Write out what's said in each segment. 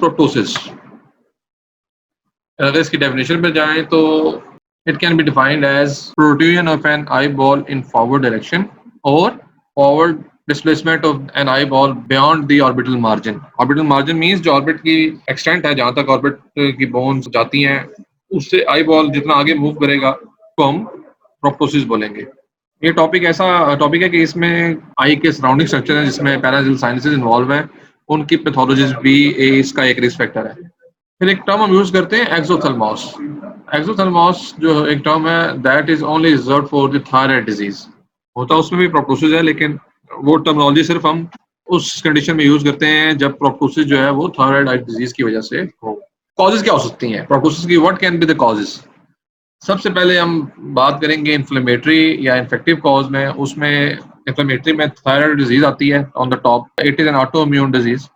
Proptosis? अगर इसकी definition पे जाएं तो it can be defined as protrusion of an eye ball in forward direction और forward displacement of an eye ball beyond the orbital margin. Orbital margin means जो orbit की extent है, जहां तक ऑर्बिट की बोन्स जाती हैं, उससे आई बॉल जितना आगे मूव करेगा तो हम प्रोप्टोसिस बोलेंगे। ये टॉपिक ऐसा टॉपिक है कि इसमें आई के सराउंडिंग स्ट्रक्चर है जिसमें पैरानasal साइनसेस इन्वॉल्व है, उनकी पैथोलॉजीज भी इसका एक रिस्क फैक्टर है। फिर एक टर्म हम यूज करते हैं एक्सोथैलेमोस। एक्सोथैलेमोस जो एक टर्म है that is only reserved for the thyroid disease. होता उसमें भी प्रोप्टोसिस है, लेकिन वो टर्मिनोलॉजी सिर्फ हम उस कंडीशन में यूज करते हैं जब प्रोप्टोसिस जो है वो थायराइड डिजीज की वजह से हो। कॉजेज क्या हो सकती हैं प्रोप्टोसिस की? What can be the causes? सबसे पहले हम बात करेंगे इन्फ्लेमेटरी या इन्फेक्टिव कॉज में। उसमें इन्फ्लेमेटरी में थायराइड डिजीज आती है on the top, it is an auto immune disease.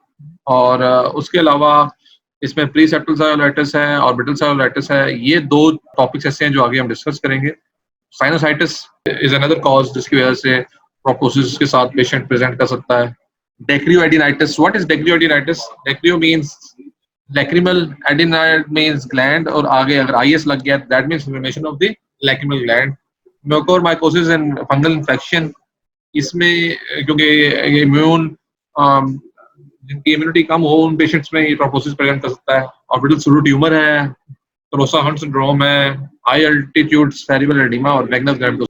और उसके अलावा इसमें प्रीसेप्टल सेलुलाइटिस है, ऑर्बिटल सेलुलाइटिस है। ये दो टॉपिक्स ऐसे हैं जो आगे हम डिस्कस करेंगे। साइनोसाइटिस इज अनदर कॉज जिसकी वजह से प्रोप्टोसिस के साथ पेशेंट प्रेजेंट कर सकता है। Dacryoadenitis. What is dacryoadenitis? Dacryo means lacrimal, adenoid means gland, और आगे अगर आईएस लग गया that means inflammation of the lacrimal gland. Mucormycosis and fungal infection, इसमें क्योंकि इम्यून जिनकी इम्यूनिटी कम हो उन पेशेंट्स में ये प्रोप्टोसिस प्रेजेंट कर सकता है। ऑर्बिटल सूडो ट्यूमर है, टोरोसा हंट सिंड्रोम है, हाई एल्टीट्यूड सेरिब्रल एडिमा और Wegener's grand.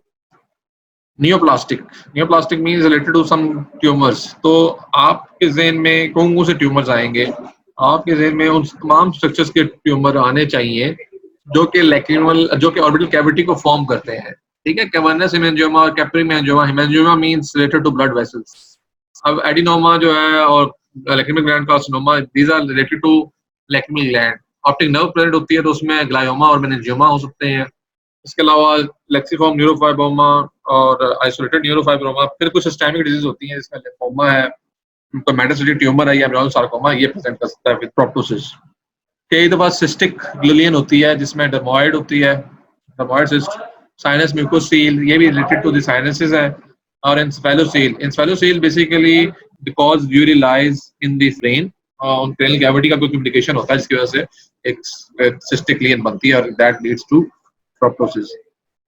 Neoplastic. Neoplastic means related to some tumours. तो आपके ज़हन में कौन कौन से ट्यूमर्स आएंगे? आपके ज़हन में उन तमाम स्ट्रक्चर्स के ट्यूमर आने चाहिए जो कि लैक्रिमल, जो कि ऑर्बिटल कैविटी को फॉर्म करते हैं। ठीक है, कैवर्नस हेमेंजियोमा और capillary haemangioma. Haemangioma means related to blood vessels. अब एडिनोमा जो है और lacrimal gland carcinoma, these are related to lacrimal gland. Optic nerve present होती है तो उसमें ग्लायोमा और मेनिंजियोमा हो सकते हैं। इसके अलावा लेक्सिफॉर्म न्यूरोफाइब्रोमा और आइसोलेटेड न्यूरोफाइब्रोमा। फिर कुछ सिस्टेमिक डिजीज होती हैं जिसमें लिम्फोमा है, तो मेटास्टेटिक ट्यूमर है या ब्राउन सार्कोमा, ये प्रेजेंट कर सकता है विद प्रोप्टोसिस। कई दफा सिस्टिक ग्लियन होती है जिसमें डर्मोइड होती है, डर्मोइड सिस्ट। साइनस म्यूकोसील, ये भी रिलेटेड टू द साइनसेस है। और एंसेफेलोसील। एंसेफेलोसील बेसिकली बिकॉज यूरी लाइज इन द ब्रेन, उन क्रेनियल कैविटी का कोई कम्युनिकेशन होता है जिसकी वजह से एक सिस्टिक ग्लियन बनती है और दैट लीड्स टू प्रोप्टोसिस।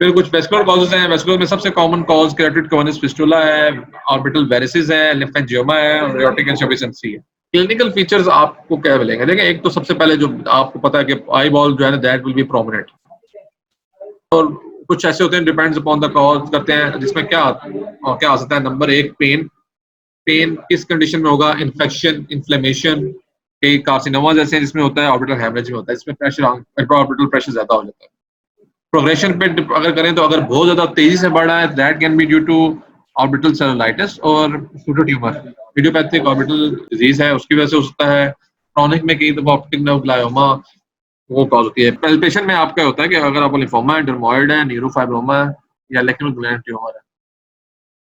फिर कुछ वेस्कुलर कॉजेज हैं। वेस्कुलर में सबसे common cause carotid cavernous fistula है, ऑर्बिटल वेरिसिस है, लिम्फेंजियोमा है और एओर्टिक इनसफिशिएंसी है। क्लिनिकल फीचर्स आपको क्या मिलेंगे? देखिए, एक तो सबसे पहले जो आपको पता है कि आई बॉल जो है ना दैट विल बी प्रोमिनेंट, और कुछ ऐसे होते हैं डिपेंड्स अपॉन द कॉज करते हैं जिसमें क्या आ सकता है। नंबर एक, पेन। पेन किस कंडीशन में होगा? इन्फेक्शन, इन्फ्लेमेशन, कई कार्सिनोमा जैसे हैं जिसमें होता है, ऑर्बिटल हेमरेज में होता है, इसमें प्रेशर, ऑर्बिटल प्रेशर ज्यादा हो जाता है। प्रोग्रेशन पे अगर करें तो अगर बहुत ज्यादा तेजी से बढ़ रहा है that can be due to orbital cellulitis और pseudo tumour. Idiopathic orbital disease है, उसकी वजह से हो सकता है। क्रोनिक में कई दफा ऑप्टिक नर्व ग्लायोमा वो कॉज होती है। पैल्पेशन में आपका होता है कि अगर आपको लिम्फोमा है, डर्मोइड है, न्यूरोफाइब्रोमा है या लैक्रिमल ग्लैंड ट्यूमर है,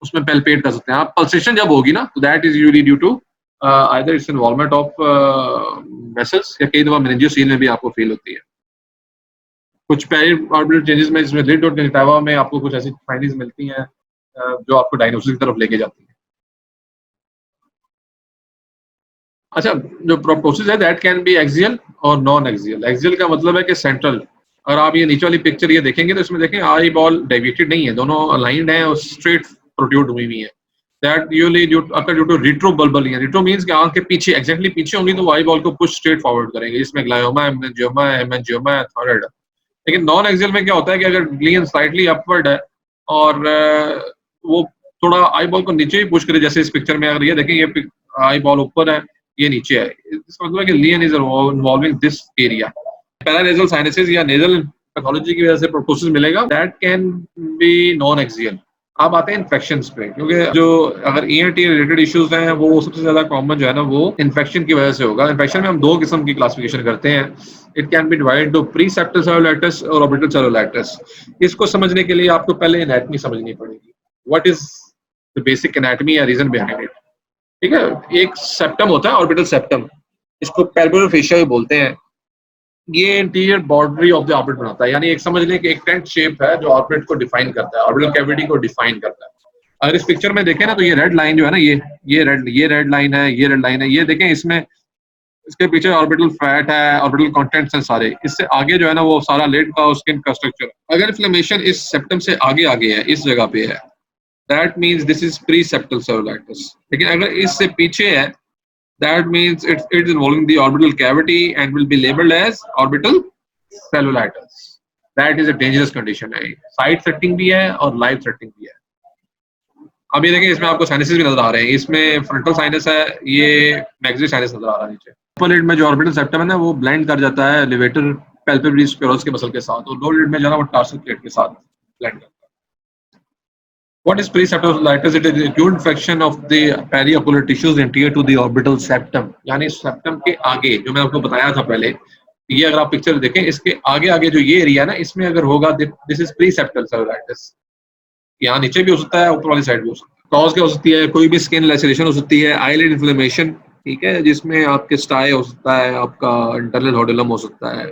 उसमें पैल्पेट कर सकते हैं आप। पल्सेशन जब होगी ना तो that is usually due to either its involvement of vessels या कई दफा मेनिंजियोसील में भी आपको फील होती है। कुछ पेरी ऑर्बिटल चेंजेस में जिसमें लिड और टेनिटावा में आपको कुछ ऐसी फाइंडिंग्स मिलती हैं जो आपको डायग्नोसिस की तरफ लेके जाती हैं। अच्छा, जो प्रोप्टोसिस है दैट कैन बी एक्सियल और नॉन एक्सियल। एक्सियल का मतलब है कि सेंट्रल। अगर आप ये नीचे वाली पिक्चर ये देखेंगे तो इसमें देखें आई बॉल डेविएटेड नहीं है, दोनों अलाइंड हैं और स्ट्रेट प्रोट्रूड हुई हुई है। That usually due to retrobulbar. Retro means कि आंख के पीछे, एग्जैक्टली पीछे होंगी तो आई बॉल को पुश स्ट्रेट फॉरवर्ड करेंगे। इसमें ग्लायोमा है, मेनिंजियोमा है, हेमेंजियोमा है, थायराइड है। लेकिन नॉन एक्सियल में क्या होता है कि अगर ग्लियन स्लाइटली अपवर्ड है और वो थोड़ा आई बॉल को नीचे ही पुश करे, जैसे इस पिक्चर में अगर ये देखें, ये आई बॉल ऊपर है, ये नीचे है, इसका मतलब है कि lesion is involving this area. Paranasal sinuses या नेजल पैथोलॉजी की वजह से प्रोप्टोसिस मिलेगा, that can be non axial. अब आते हैं इन्फेक्शंस पे, क्योंकि जो अगर ईएनटी रिलेटेड इश्यूज हैं वो सबसे ज्यादा कॉमन जो है ना वो इन्फेक्शन की वजह से होगा। इन्फेक्शन में हम दो किस्म की क्लासिफिकेशन करते हैं। It can be divided to preseptal cellulitis और ऑर्बिटल सेलुलाइटिस। इसको समझने के लिए आपको पहले एनाटमी समझनी पड़ेगी। What is the basic anatomy या रीजन बिहाइंड इट। ठीक है, एक सेप्टम होता है, ऑर्बिटल सेप्टम, इसको पैल्पेब्रल फेशिया बोलते हैं। ये interior boundary of the orbit बनाता है, यानी एक समझ लें कि एक टेंट शेप है जो ऑर्बिट को डिफाइन करता है, ऑर्बिटल कैविटी को डिफाइन करता है। अगर इस पिक्चर में देखें ना तो ये रेड लाइन जो है ना, ये रेड लाइन है, ये रेड लाइन है, ये देखें इसमें इसके पीछे ऑर्बिटल फैट है, ऑर्बिटल कंटेंट्स हैं सारे। इससे आगे जो है ना वो सारा लिड का और स्किन का स्ट्रक्चर। अगर इन्फ्लेमेशन इस सेप्टम से आगे है, इस जगह पे है, that means this is preseptal cellulitis. लेकिन अगर इससे पीछे है, that means it's involving the orbital cavity and will be labelled as orbital cellulitis. That is a dangerous condition है। साइड थ्रेटनिंग भी है और लाइफ थ्रेटनिंग भी है। अब ये देखें, इसमें आपको साइनसेस भी नजर आ रहे हैं। इसमें फ्रंटल साइनस है, ये मैक्सिलरी साइनस नजर आ रहा है नीचे। अपर लिड में जो ऑर्बिटल सेप्टम है ना वो ब्लेंड कर जाता है एलिवेटर पैल्पेब्री स्क्लेरोस के मसल के साथ, और लोअर लिड में जो है ना वो टार्सल प्लेट के साथ ब्लेंड करता है। What is preseptal cellulitis? It is an acute infection of the periocular tissues anterior to the orbital septum. यानी सेप्टम के आगे, जो मैं आपको बताया था पहले, ये अगर आप पिक्चर देखें, इसके आगे आगे जो ये एरिया है ना, इसमें अगर होगा, दिस इज प्रीसेप्टल सेलुलाइटिस। यहाँ नीचे भी हो सकता है, ऊपर वाली साइड भी हो सकता है। कॉज क्या हो सकती है? कोई भी स्किन लैसेरेशन हो सकती है, आईलिड इन्फ्लेमेशन, ठीक है, जिसमें आपके स्टाई हो सकता है, आपका इंटरनल हॉडुलम हो सकता है,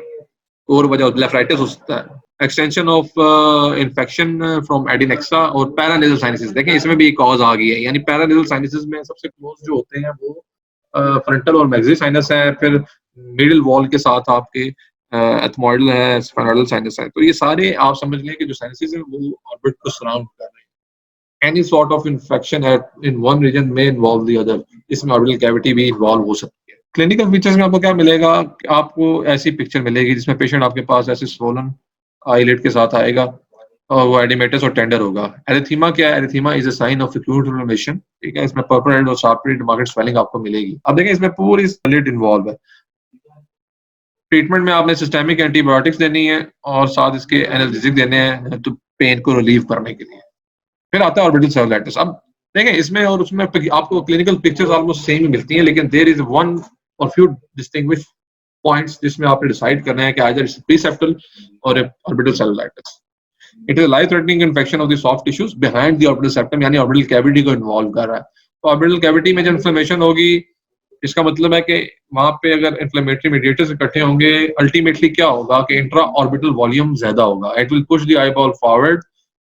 और वजह ब्लेफराइटिस हो सकता है, एक्सटेंशन ऑफ इन्फेक्शन फ्रॉम एडिनेक्सा, और पैरानेजल साइनसिस। देखें इसमें भी एक कॉज आ गई है। यानी पैरानेजल साइनसिस में सबसे क्लोज जो होते हैं वो फ्रंटल और मैक्सिलरी साइनस है, फिर मिडिल वॉल के साथ आपके एथमोइडल है, स्पाइनल साइनस है। तो ये सारे आप समझ लें कि जो साइनसिस हैं वो ऑर्बिट को सराउंड कर रहे हैं। Any sort of infection in one region में इन्वॉल्व द अदर। इसमें ऑर्बिटल कैविटी भी इन्वॉल्व हो सकती है। क्लिनिकल फीचर्स में आपको क्या मिलेगा? आपको ऐसी पिक्चर मिलेगी जिसमें पेशेंट आपके पास ऐसे स्वोलन आईलिड के साथ आएगा, और वो एडिमेटस और टेंडर होगा। एरिथीमा क्या है? Erythema is a sign of acute inflammation, ठीक है। इसमें पर्पल रेड और शार्पली डिमार्केट स्वेलिंग आपको मिलेगी। अब देखें इसमें पूरी लिड इन्वॉल्व है। ट्रीटमेंट में आपने सिस्टेमिक एंटीबायोटिक्स देनी है और साथ इसके एनाल्जेसिक देने हैं, तो पेन को रिलीव करने के लिए। फिर आता है ऑर्बिटल सेलुलाइटिस। अब देखें इसमें और उसमें आपको क्लिनिकल पिक्चर्स ऑलमोस्ट सेम ही मिलती हैं, लेकिन देयर इज वन और फ्यू डिस्टिंग्विश पॉइंट्स जिसमें आपने डिसाइड करना है कि आइदर इट्स प्रीसेप्टल और orbital cellulitis. It is life threatening infection of the soft tissues behind the orbital septum, यानी ऑर्बिटल कैविटी को इन्वॉल्व कर रहा है। तो ऑर्बिटल कैविटी में जब इन्फ्लेमेशन होगी, इसका मतलब है कि वहां पे अगर इन्फ्लेमेटरी मीडिएटर्स इकट्ठे होंगे, अल्टीमेटली क्या होगा कि इंट्रा ऑर्बिटल वॉल्यूम ज्यादा होगा। It will push the eye ball forward,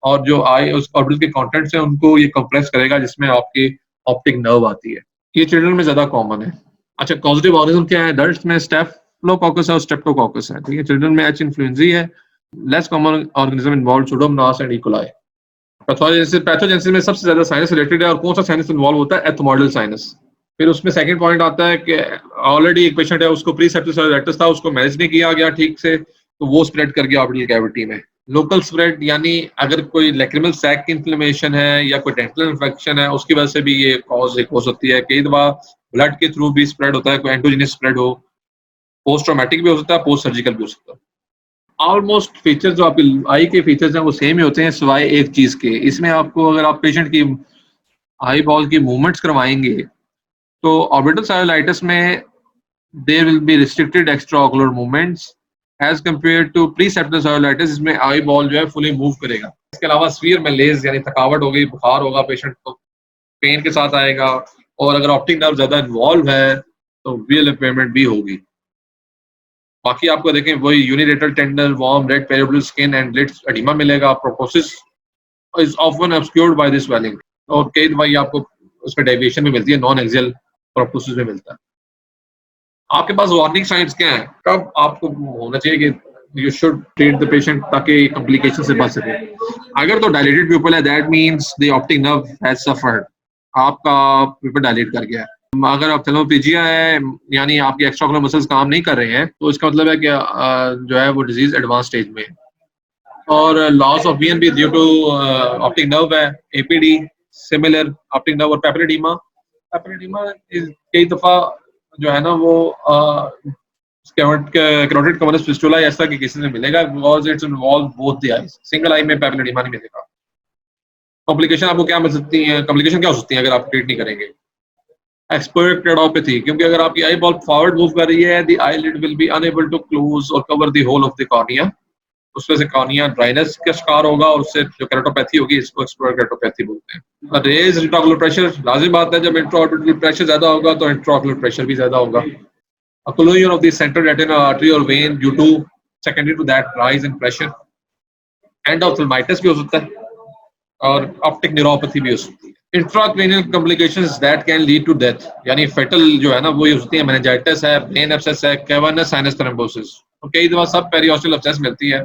और जो आई उस ऑर्बिटल के कंटेंट्स हैं उनको ये कंप्रेस करेगा, जिसमें आपकी ऑप्टिक नर्व आती है। ये चिल्ड्रन में ज्यादा कॉमन है। अच्छा, कॉजेटिव ऑर्गेनिज्म क्या है? अडल्ट्स में स्टेफिलोकोकस और स्ट्रेप्टोकोकस है, ठीक है। चिल्ड्रन में एच इन्फ्लुएंजा है। Less common organism involve Pseudomonas and E coli. Pathogenesis में सबसे ज्यादा साइनस रिलेटेड है, और कौन सा साइनस इन्वॉल्व होता है? Ethmoidal sinus. फिर उसमें सेकंड पॉइंट आता है कि ऑलरेडी एक पेशेंट है, उसको प्रीसेप्टल सेलुलाइटिस था, उसको मैनेज नहीं किया गया ठीक से, तो वो स्प्रेड कर गया ऑर्बिटल कैविटी में। लोकल स्प्रेड, यानी अगर कोई लैक्रिमल सैक की इन्फ्लेमेशन है या कोई डेंटल इन्फेक्शन है, उसकी वजह से भी ये कॉज एक हो सकती है। कई दफा ब्लड के थ्रू भी स्प्रेड होता है, कोई एंडोजेनिक स्प्रेड हो। पोस्ट ट्रॉमेटिक भी हो सकता है, पोस्ट सर्जिकल भी हो सकता है। ऑलमोस्ट फीचर्स जो आपके आई के फीचर्स हैं वो सेम ही होते हैं, सिवाय एक चीज के। इसमें आपको अगर आप पेशेंट की आई बॉल की मूवमेंट्स करवाएंगे, तो ऑर्बिटल सेलुलाइटिस में there will be restricted extraocular movements as compare to preseptal cellulitis, इसमें आई बॉल जो है फुली मूव करेगा। इसके अलावा स्फीयर मैलेज यानी थकावट हो गई, बुखार होगा पेशेंट को, पेन के साथ आएगा, और अगर ऑप्टिक नर्व ज्यादा इन्वॉल्व है तो विजुअल इम्पेयरमेंट भी होगी। बाकी आपको देखें वही unilateral tender warm red periorbital skin and lids oedema मिलेगा। Proptosis is often obscured by this swelling, और कई दवाई आपको उसमें डेविएशन में मिलती है, नॉन एक्सियल प्रोप्टोसिस में मिलता है। आपके पास वार्निंग साइंस क्या है? कब आपको होना चाहिए कि you should treat the patient ताकि कॉम्प्लिकेशन से बच सके? अगर तो डायलेटेड प्यूपल है, that means the optic nerve has suffered, आपका प्यूपल डायलेट कर गया है। अगर आप टेलोपीजिया है, यानी आपके एक्स्ट्राओकुलर मसल्स काम नहीं कर रहे हैं, तो इसका मतलब है कि जो है वो डिजीज एडवांस स्टेज में है। और लॉस ऑफ वीएन भी ड्यू टू ऑप्टिक नर्व है। एपीडी सिमिलर ऑप्टिक नर्व, और पेपरिडीमा कई दफा जो है ना वो कैरोटिड कवरनेस फिस्टुला ऐसा के केसेस में मिलेगा, because it's involve both the eyes. Single eye में पेपरिडीमा नहीं मिलेगा। कॉम्प्लिकेशन आपको क्या मिल सकती है? कॉम्प्लिकेशन क्या हो सकती है अगर आप ट्रीट नहीं करेंगे? एक्सपर्ट क्रेडोपैथी, क्योंकि अगर आपकी आई बॉल फॉरवर्ड मूव कर रही है, the eyelid will be unable to close और cover the whole of the cornea. उसमें से कॉर्निया ड्राइनेस का शिकार होगा, और उससे जो केराटोपैथी होगी, इसको एक्सपर्ट केराटोपैथी बोलते हैं। रेज इंट्राऑकुलर प्रेशर, लाजिम बात है, जब इंट्राऑर्बिटल प्रेशर ज्यादा होगा तो इंट्राऑकुलर प्रेशर भी ज्यादा होगा। Occlusion of the central retinal artery or vein due to secondary to that rise in pressure. Endophthalmitis भी हो सकता है, और ऑप्टिक न्यूरोपैथी भी हो सकती है। Intracranial complications that can lead to death, यानी फेटल जो है ना वो यूज होती है मेनिंजाइटिस है, ब्रेन एब्सेस है, कैवर्नस साइनस थ्रोम्बोसिस। तो कई दफा सब पेरियोस्टल एब्सेस मिलती है,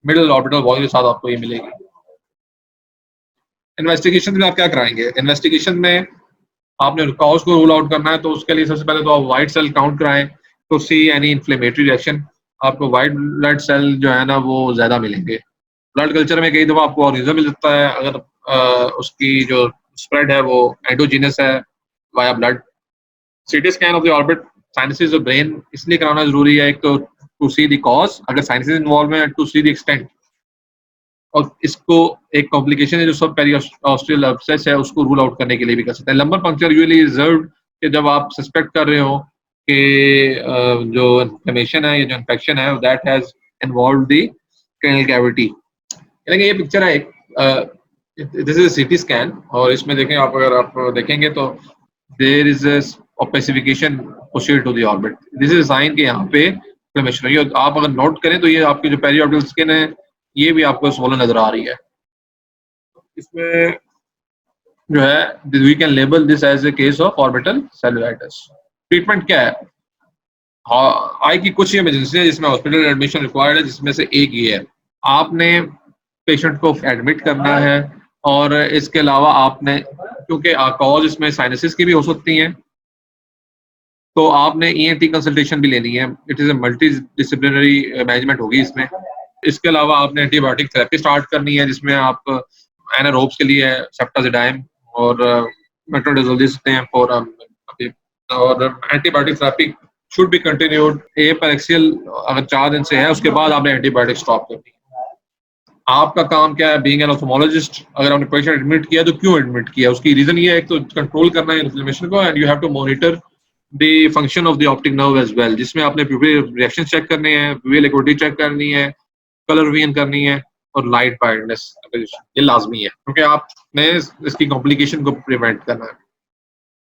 मिडिल ऑर्बिटल वॉल के साथ आपको ये मिलेगी। इन्वेस्टिगेशन में आप क्या कराएंगे? इन्वेस्टिगेशन में आपने कॉज को रूल आउट करना है, तो उसके लिए सबसे पहले तो आप वाइट सेल काउंट कराएं तो सी एनी इन्फ्लेमेटरी रिएक्शन। आपको वाइट ब्लड सेल जो है ना वो ज्यादा मिलेंगे। ब्लड कल्चर में कई दफा आपको ऑर्गेनिज्म मिल सकता है, अगर उसकी जो स्प्रेड है वो एंडोजीनस है via blood. CT scan of the orbit sinuses of brain इसलिए कराना जरूरी है, एक तो टू सी द कॉज, अगर साइनसेस इन्वॉल्व है, टू सी द एक्सटेंट। और इसको एक कॉम्प्लिकेशन है जो सब पेरियोस्टल एब्सेस है उसको रूल आउट करने के लिए भी कर सकते हैं। लंबर पंक्चर यूजुअली रिजर्व कि जब आप सस्पेक्ट कर रहे हो कि जो इन्फ्लेमेशन है या जो इन्फेक्शन है that has involve the cranial cavity. यानी ये पिक्चर है एक, दिस इज सीटी स्कैन, और इसमें देखें आप, अगर आप देखेंगे तो there is a specification posterior to the orbit. This is sign कि यहाँ पे इन्फ्लेमेशन है। आप अगर नोट करें तो ये आपकी जो पेरिऑर्बिटल स्किन है ये भी आपको स्वोलन नजर आ रही है। इसमें जो है we can label this as a case of orbital cellulitis. Treatment क्या है? आई की कुछ इमरजेंसी है जिसमें हॉस्पिटल एडमिशन रिक्वायर्ड है, जिसमें से एक ये है, आपने पेशेंट को एडमिट करना है, और इसके अलावा आपने, क्योंकि कॉज इसमें साइनसिस की भी हो सकती हैं, तो आपने ईएनटी कंसल्टेशन भी लेनी है। It is a multi disciplinary management होगी इसमें। इसके अलावा आपने एंटीबायोटिक थेरेपी स्टार्ट करनी है, जिसमें आप एनारोब्स के लिए सेप्टाजिडाइम और मेट्रोनिडाजोल दे सकते हैं फॉर, और antibiotic therapy should be continued. Apyrexial अगर 4 दिन से है उसके बाद आपने एंटीबायोटिक स्टॉप करनी है। आपका काम क्या है? बीइंग एन ऑप्थेल्मोलॉजिस्ट, अगर आपने पेशेंट एडमिट किया तो क्यों एडमिट किया, उसकी रीजन ये है, एक तो कंट्रोल करना है इन्फ्लेमेशन को, and you have to monitor the function of the optic nerve as well, जिसमें आपने प्यूपिल रिएक्शन चेक करने हैं, प्यूपिल एक्टिविटी चेक करनी है, कलर विजन करनी है, और लाइट ब्राइटनेस ये लाजमी है, क्योंकि आपने इसकी कॉम्प्लिकेशन को प्रिवेंट करना है।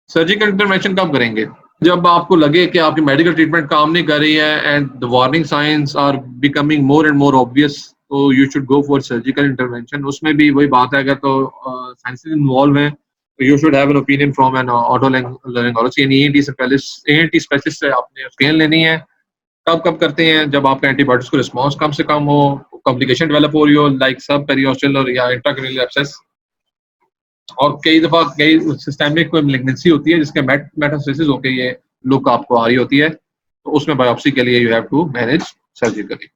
सर्जिकल इंटरवेंशन कब करेंगे? जब आपको लगे कि आपकी मेडिकल ट्रीटमेंट काम नहीं कर रही है and the warning signs are becoming more and more obvious, तो you should go for surgical intervention. उसमें भी वही बात है, अगर तो साइंसेस इन्वॉल्व हैं तो you should have an opinion from an otolaryngologist, यानी एएनटी स्पेशलिस्ट से आपने स्कैन लेनी है। कब कब करते हैं? जब आपका एंटीबायोटिक्स को रिस्पॉन्स कम से कम हो, कॉम्प्लिकेशन डेवलप हो रही हो, लाइक सब पेरियोस्टल और या इंट्राक्रेनियल एब्सेस, और कई दफा कई सिस्टेमिक कोई मैलिग्नेंसी होती है जिसके मेटास्टेसिस होकर ये लुक आपको आ रही होती है, तो उसमें बायोप्सी के लिए you have to manage surgically.